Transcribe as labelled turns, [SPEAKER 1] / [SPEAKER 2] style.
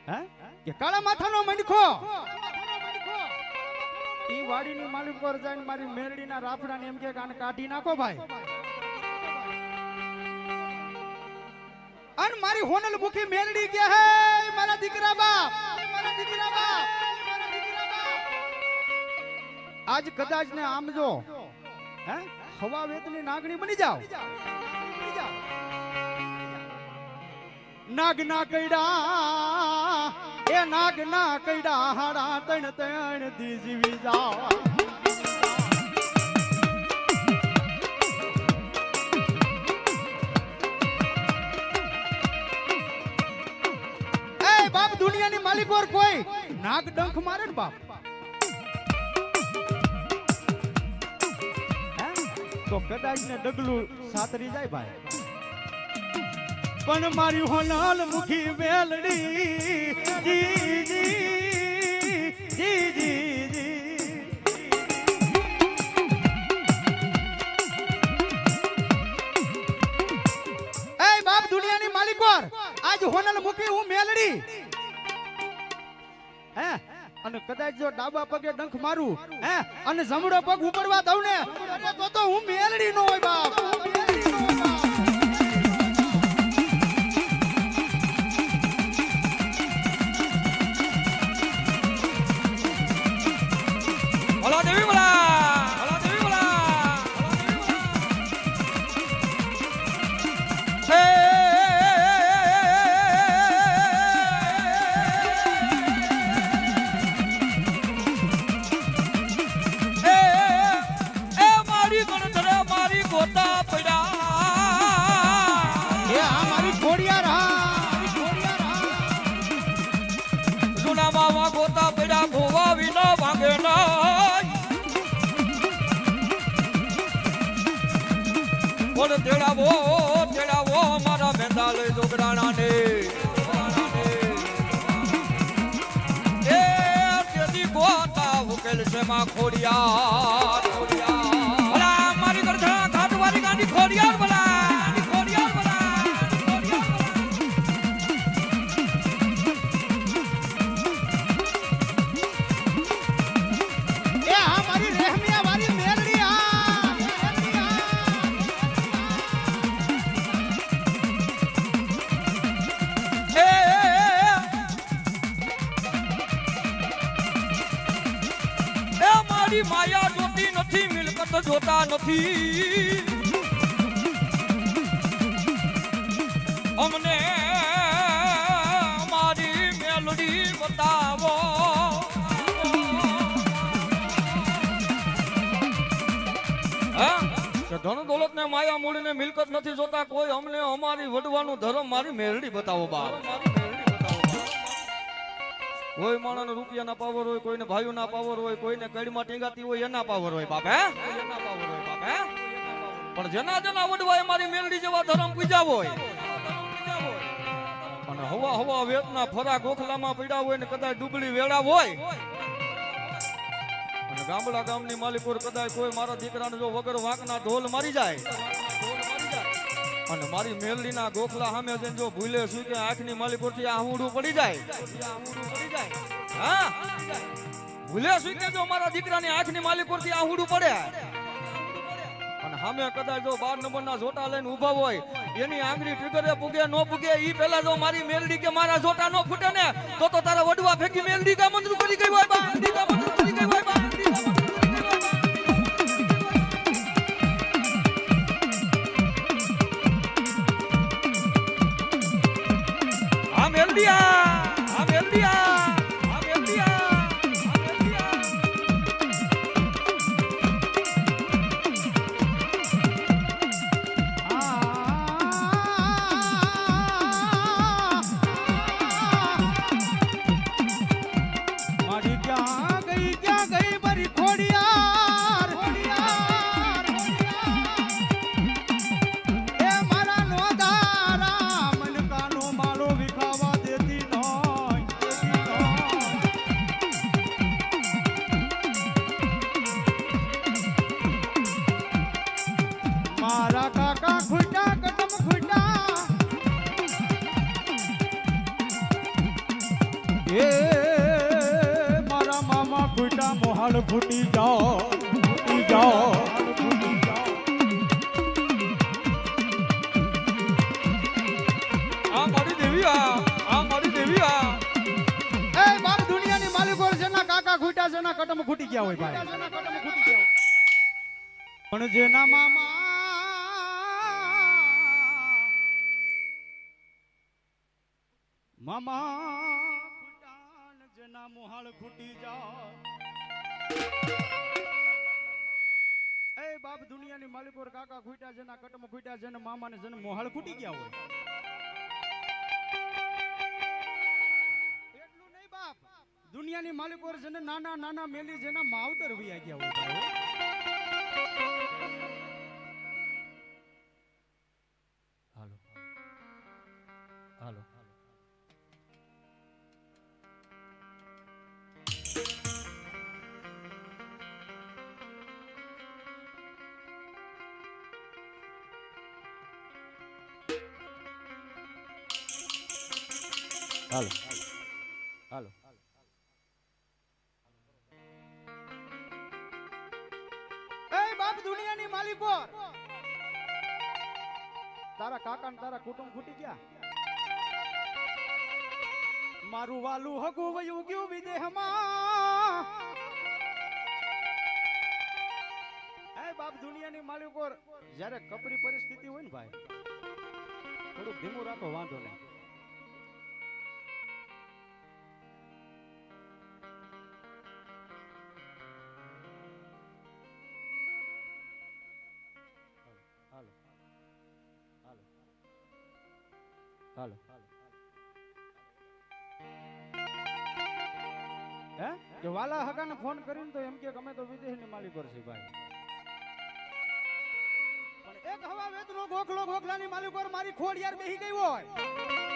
[SPEAKER 1] હે કે કાળા માથાનો મણખો ઈ વાડીની માલિક પર જઈને મારી મેરડીના રાફડાને એમ કે કાન કાઢી નાખો ભાઈ. અન મારી હોનલ મુખી મેરડી કે હે મારા દીકરા બાપ, મારા દીકરા બાપ, મારા દીકરા બાપ. આજ કદાચ ને આમ જો હે હવા વેતની નાગણી બની જાવ, નાગના કઈડા એ નાગના કઈડા હાડા તણ તણ દી જીવી જાવ. એ બાપ દુનિયાની માલિક ઓર કોઈ નાગ ડંખ મારે ને બાપ તો કદાચ ને ડગલું સાતરી જાય ભાઈ. પણ મારી હોનાલ મુખી વેલડી જી જી જી જી જી. એ બાપ દુનિયાની માલિક ઓર આજ હોનાલ મુખી હું મેલડી હે અને કદાચ જો ડાબા પગે ડંખ મારું હે અને જમણો પગ ઉપડવા દઉં ને તો હું મેલડી નો હોય બાપ.
[SPEAKER 2] ભલા દેવી ભલા, ભલા દેવી ભલા. મારી ગણતરે મારી ગોતા પડ્યા.
[SPEAKER 1] એ આ મારી ખોડિયાર હા
[SPEAKER 2] જૂના મામા ગોતા પડ્યા ભોવા વિના વાગે ના. બોલ તેડાવો મારા મેંદા લઈ દોગરાણા ને. એ તેદી ગોતા ઉકેલ છે માં ખોડિયાર. ભલા મારી ગરધા ઘાટવાળી ગાંડી ખોડિયાર ભલા, ખોડિયાર ભલા.
[SPEAKER 1] એ આ મારી રહેમિયા વાળી મેલડી હા.
[SPEAKER 2] મારી માયા જોતી નથી, મિલકત જોતા નથી. અમને મારી મેલડી બતાવો. ધન દોલત ને માયા મૂડી ને મિલકત નથી જોતા કોઈ. અમને અમારી વડવાનું ધર્મ મારી મેલડી બતાવો બાપ. કોઈ માણસ રૂપિયા ના પાવર હોય, કોઈને ભાઈઓ ના પાવર હોય, કોઈને કડીમાં ટીંગાતી હોય એના પાવર હોય બાપ. હે એના પાવર હોય બાપ. હે પણ જેના જેના વડવાય મારી મેલડી જેવા ધર્મ પૂજા હોય અને હવા હવા વેતના ફરા ગોખલામાં પડ્યા હોય ને કદાચ ડુબળી વેળા હોય અને ગામડા ગામની માલિકોર કદાચ કોઈ મારા દીકરાને જો વગર વાંકના ઢોલ મારી જાય અને મારી મેલડીના ગોખલા સામે જઈને જો ભૂલે શું કે આંખની માલિકોરથી આહુડું પડી જાય. હા ભૂલે શું કે જો મારા દીકરાની આંખની માલિકોરથી આહુડું પડે અને સામે કદાચ જો 12 નંબરના જોટા લઈને ઊભા હોય એની આંગળી ટ્રિગરે પૂગે નો પૂગે ઈ પહેલા જો મારી મેલડી કે મારા જોટા નો ફૂટે ને તો તારા વડવા ફેંકી મેલડી કા મંજૂર કરી ગઈ હોય બા. મેલડી કા મંજૂર કરી ગઈ હોય બા.
[SPEAKER 1] એ મારા નો દારા મન કાનો માળો વિખાવા દેતી ન એ મારા મામા ખૂટા મોહાલ ફૂટી જાઓ ફૂટી જાઓ
[SPEAKER 2] આ મારી દેવી આ મારી દેવી
[SPEAKER 1] એ બાપ દુનિયાની માલિકો છે ના કાકા ખૂટા છે ના કટમ ખૂટી ગયા હોય ભાઈ પણ જેના મામા મામા ખૂટા ને જેના મોહાળ ખૂટી જાય એ બાપ દુનિયાની માલિકો કાકા ખૂટા જેના કટમ ખૂટા જેના મામા ને જેના મોહાળ ખૂટી ગયા હોય એટલું નહીં બાપ દુનિયાની માલિકો જેને નાના નાના મેલી જેના માવતર વયા ગયા હોય ભાઈ હાલો હાલો હાલો હાલો એ બાપ દુનિયાની માલિકો તારા કાકા ને તારા કુટુંબ ફૂટી ગયા મારું વાલું હગું વયું ગયું વિદેહમાં એ બાપ દુનિયાની માલિકો જ્યારે કપરી પરિસ્થિતિ હોય ને ભાઈ થોડુંક ધીમું રાખો વાંધો નહીં હાલો હાલો હાલો હે જો વાલા હગાને ફોન કરીને તો એમ કે ગમે તો વિદેશની માલિક કરશે ભાઈ પણ એક હવા વેતનો ગોખલો ગોખલાની માલિક મારી ખોડ યાર બેહી ગઈ હોય